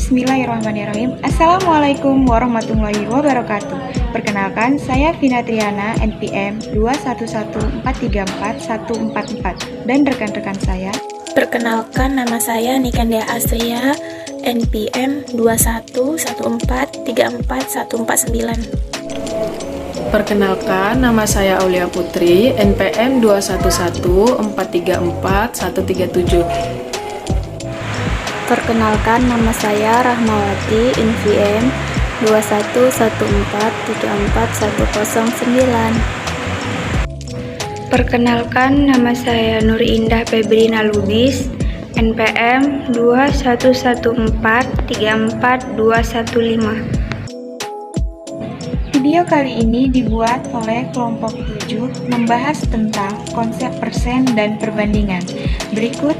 Bismillahirrahmanirrahim. Assalamualaikum warahmatullahi wabarakatuh. Perkenalkan, saya Vina Triana, NPM 2114344144 dan rekan-rekan saya. Perkenalkan, nama saya Nikendia Astria, NPM 2114344149. Perkenalkan, nama saya Aulia Putri, NPM 2114344137. Perkenalkan, nama saya Rahmawati, NPM 2114344109. Perkenalkan, nama saya Nur Indah Febrina Lubis, NPM 2114344215. Video kali ini dibuat oleh kelompok 7 membahas tentang konsep persen dan perbandingan. Berikut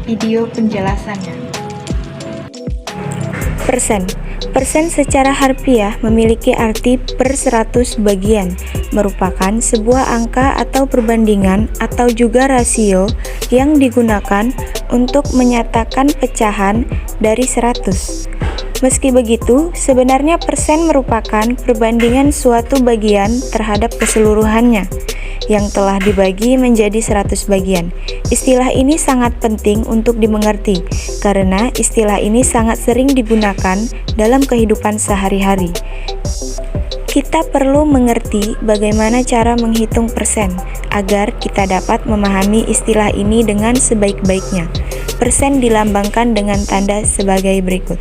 video penjelasannya. Persen. Persen secara harfiah memiliki arti per 100 bagian, merupakan sebuah angka atau perbandingan atau juga rasio yang digunakan untuk menyatakan pecahan dari 100. Meski begitu, sebenarnya persen merupakan perbandingan suatu bagian terhadap keseluruhannya yang telah dibagi menjadi 100 bagian. Istilah ini sangat penting untuk dimengerti karena istilah ini sangat sering digunakan dalam kehidupan sehari-hari. Kita perlu mengerti bagaimana cara menghitung persen agar kita dapat memahami istilah ini dengan sebaik-baiknya. Persen dilambangkan dengan tanda sebagai berikut.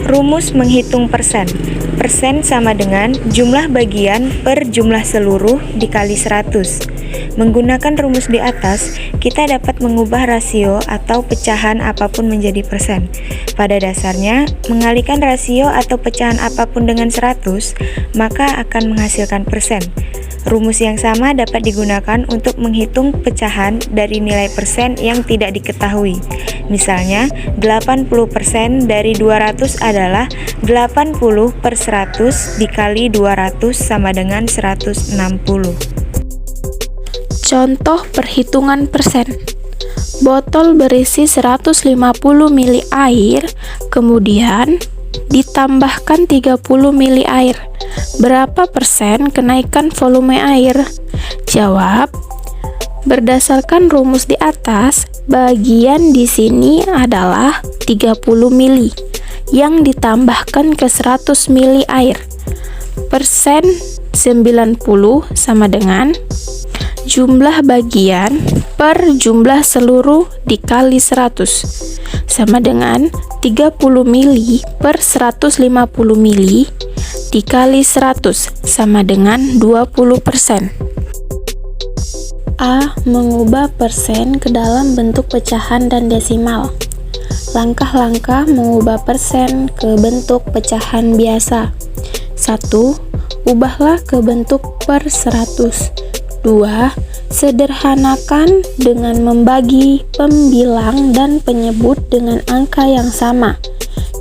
Rumus menghitung persen. Persen sama dengan jumlah bagian per jumlah seluruh dikali 100. Menggunakan rumus di atas, kita dapat mengubah rasio atau pecahan apapun menjadi persen. Pada dasarnya, mengalihkan rasio atau pecahan apapun dengan 100, maka akan menghasilkan persen. Rumus yang sama dapat digunakan untuk menghitung pecahan dari nilai persen yang tidak diketahui. Misalnya, 80% dari 200 adalah 80 per 100 dikali 200 sama dengan 160. Contoh perhitungan persen. Botol berisi 150 ml air, kemudian ditambahkan 30 ml air. Berapa persen kenaikan volume air? Jawab. Berdasarkan rumus di atas, bagian di sini adalah 30 mili yang ditambahkan ke 100 mili air. Persen 90 sama dengan jumlah bagian per jumlah seluruh dikali 100 sama dengan 30 mili per 150 mili dikali 100 sama dengan 20%. A. Mengubah persen ke dalam bentuk pecahan dan desimal. Langkah-langkah mengubah persen ke bentuk pecahan biasa. 1. Ubahlah ke bentuk per 100. 2. Sederhanakan dengan membagi pembilang dan penyebut dengan angka yang sama.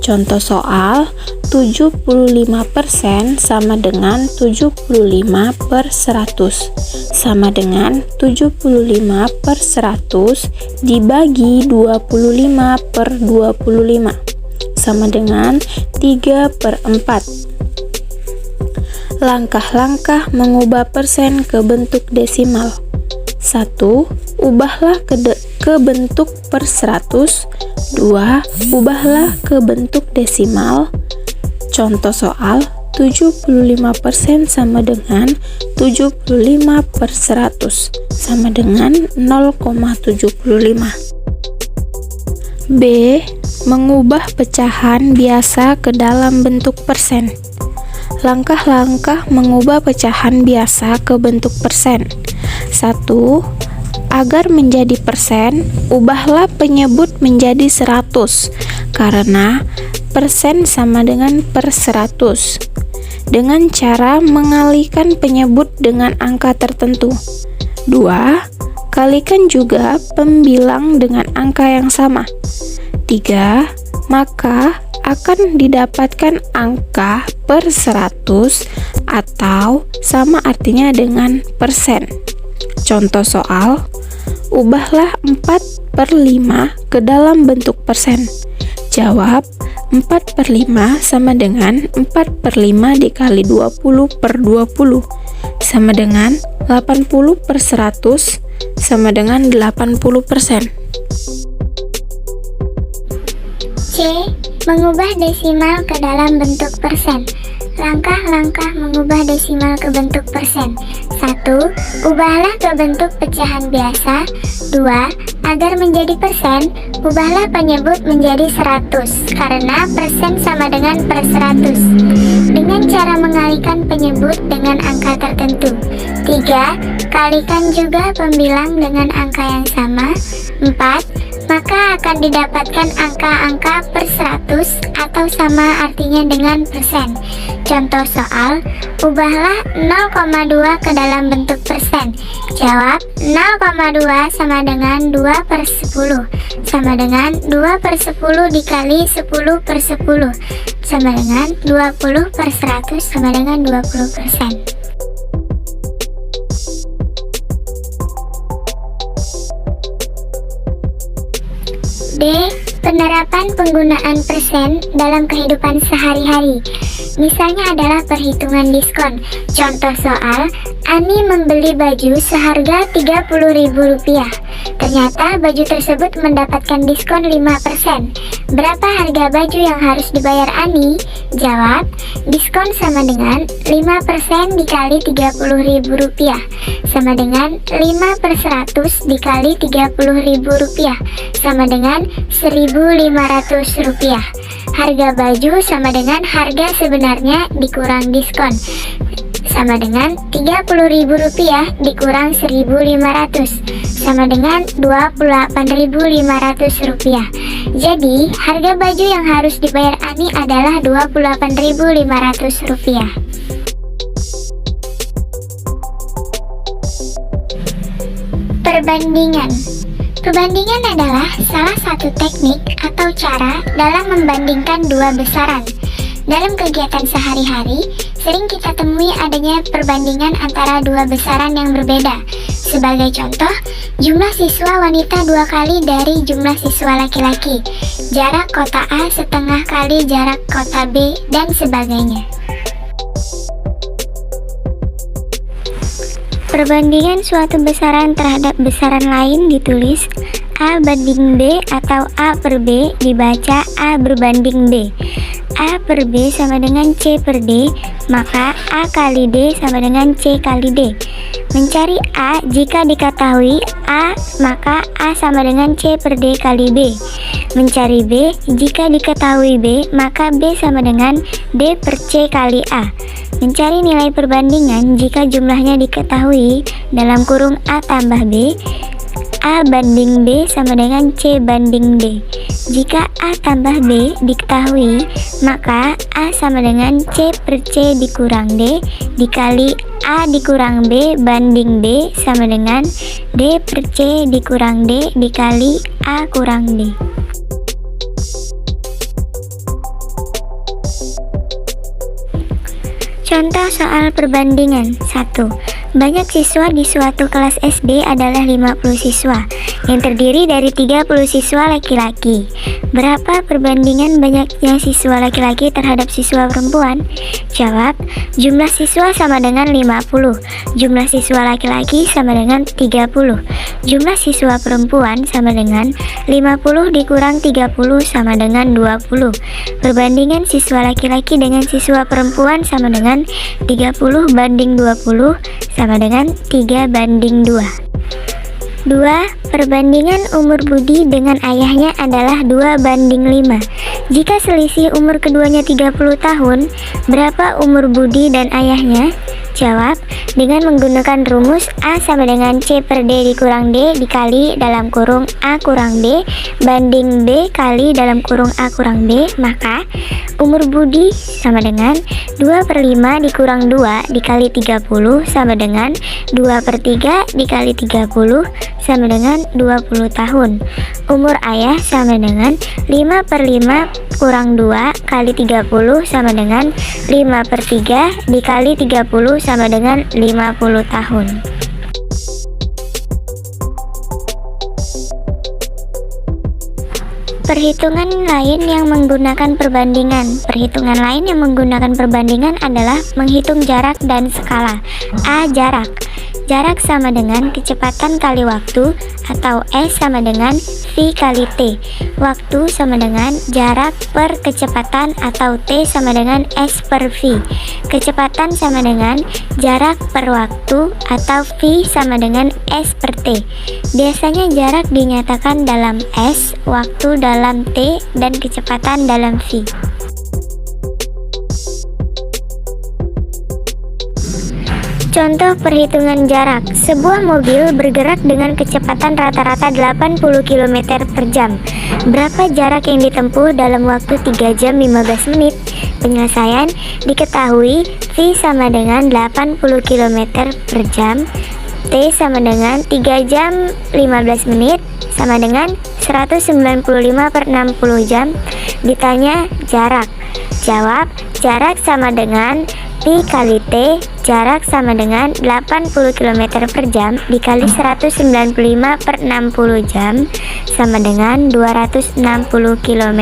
Contoh soal, 75% sama dengan 75 per 100 sama dengan 75 per 100 dibagi 25 per 25 sama dengan 3 per 4. Langkah-langkah mengubah persen ke bentuk desimal. 1. Ubahlah ke bentuk per 100. 2. Ubahlah ke bentuk desimal. Contoh soal, 75% sama dengan 75 per 100 sama dengan 0,75. B. Mengubah pecahan biasa ke dalam bentuk persen. Langkah-langkah mengubah pecahan biasa ke bentuk persen. 1. Agar menjadi persen, ubahlah penyebut menjadi 100 karena persen sama dengan per 100 dengan cara mengalihkan penyebut dengan angka tertentu. 2. Kalikan juga pembilang dengan angka yang sama. 3. Maka akan didapatkan angka per 100 atau sama artinya dengan persen. Contoh soal, ubahlah 4 4/5 ke dalam bentuk persen? Jawab, 4/5 sama dengan 4/5 dikali 20/20 sama dengan 80/100 sama dengan 80%. C. Mengubah desimal ke dalam bentuk persen. Langkah-langkah mengubah desimal ke bentuk persen. 1. Ubahlah ke bentuk pecahan biasa. 2. Agar menjadi persen, ubahlah penyebut menjadi 100, karena persen sama dengan per 100. Dengan cara mengalihkan penyebut dengan angka tertentu. 3. Kalikan juga pembilang dengan angka yang sama. 4. Maka akan didapatkan angka-angka per 100 atau sama artinya dengan persen. Contoh soal, ubahlah 0,2 ke dalam bentuk persen. Jawab, 0,2 sama dengan 2/10 sama dengan 2/10 dikali 10/10 sama dengan 20/100 sama dengan 20%. D. Penerapan penggunaan persen dalam kehidupan sehari-hari. Misalnya adalah perhitungan diskon. Contoh soal, Ani membeli baju seharga Rp30.000. Ternyata baju tersebut mendapatkan diskon 5%. Berapa harga baju yang harus dibayar Ani? Jawab, diskon sama dengan 5% dikali Rp30.000 sama dengan 5/100 dikali Rp30.000 sama dengan Rp1.500. Harga baju sama dengan harga sebenarnya dikurang diskon sama dengan Rp30.000 dikurang Rp1.500 sama dengan Rp28.500. Jadi harga baju yang harus dibayar Ani adalah Rp28.500. Perbandingan. Perbandingan adalah salah satu teknik atau cara dalam membandingkan dua besaran. Dalam kegiatan sehari-hari, sering kita temui adanya perbandingan antara dua besaran yang berbeda. Sebagai contoh, jumlah siswa wanita 2 kali dari jumlah siswa laki-laki, jarak kota A setengah kali jarak kota B, dan sebagainya. Perbandingan suatu besaran terhadap besaran lain ditulis A banding B atau A per B dibaca A berbanding B. A per B sama dengan C per D, maka A kali D sama dengan C kali D. Mencari A jika diketahui A, maka A sama dengan C per D kali B. Mencari B jika diketahui B, maka B sama dengan D per C kali A. Mencari nilai perbandingan jika jumlahnya diketahui dalam kurung A tambah B, A banding B sama dengan C banding D. Jika A tambah B diketahui, maka A sama dengan C per C dikurang D dikali A dikurang B banding B sama dengan D per C dikurang D dikali A kurang D. Contoh soal perbandingan. 1. Banyak siswa di suatu kelas SD adalah 50 siswa yang terdiri dari 30 siswa laki-laki. Berapa perbandingan banyaknya siswa laki-laki terhadap siswa perempuan? Jawab, jumlah siswa sama dengan 50, jumlah siswa laki-laki sama dengan 30, jumlah siswa perempuan sama dengan 50 dikurang 30 sama dengan 20. Perbandingan siswa laki-laki dengan siswa perempuan sama dengan 30 banding 20 sama dengan 3 banding 2. 2. Perbandingan umur Budi dengan ayahnya adalah 2 banding 5. Jika selisih umur keduanya 30 tahun, berapa umur Budi dan ayahnya? Jawab, dengan menggunakan rumus A sama dengan C per D dikurang D dikali dalam kurung A kurang D banding B kali dalam kurung A kurang B, maka umur Budi sama dengan 2/5 dikurang 2 dikali 30 sama dengan 2/3 dikali 30 sama dengan 20 tahun. Umur ayah sama dengan 5/5 kurang 2 kali 30 sama dengan 5/3 dikali 30 sama dengan 50 tahun. Perhitungan lain yang menggunakan perbandingan. Perhitungan lain yang menggunakan perbandingan adalah menghitung jarak dan skala. A. Jarak. Jarak sama dengan kecepatan kali waktu, atau S sama dengan V kali T. Waktu sama dengan jarak per kecepatan, atau T sama dengan S per V. Kecepatan sama dengan jarak per waktu, atau V sama dengan S per T. Biasanya jarak dinyatakan dalam S, waktu dalam T, dan kecepatan dalam V. Contoh perhitungan jarak. Sebuah mobil bergerak dengan kecepatan rata-rata 80 km per jam. Berapa jarak yang ditempuh dalam waktu 3 jam 15 menit? Penyelesaian diketahui V sama dengan 80 km per jam, T sama dengan 3 jam 15 menit, sama dengan 195 per 60 jam. Ditanya jarak. Jawab, jarak sama dengan Pi kali T, jarak sama dengan 80 km per jam dikali 195 per 60 jam, sama dengan 260 km.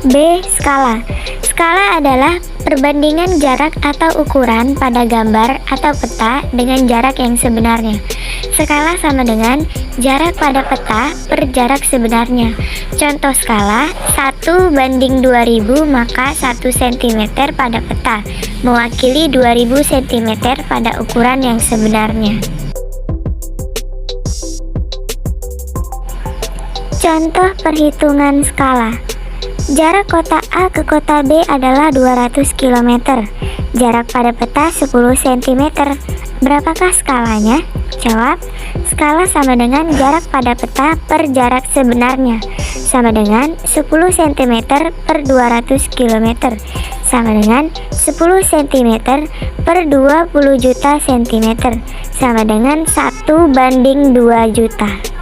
B. Skala. Skala adalah perbandingan jarak atau ukuran pada gambar atau peta dengan jarak yang sebenarnya. Skala sama dengan jarak pada peta per jarak sebenarnya. Contoh skala 1:2000, maka 1 cm pada peta mewakili 2000 cm pada ukuran yang sebenarnya. Contoh perhitungan skala. Jarak kota A ke kota B adalah 200 km. Jarak pada peta 10 cm. Berapakah skalanya? Jawab, skala sama dengan jarak pada peta per jarak sebenarnya, sama dengan 10 cm per 200 km, sama dengan 10 cm per 20 juta cm, sama dengan 1:2 juta.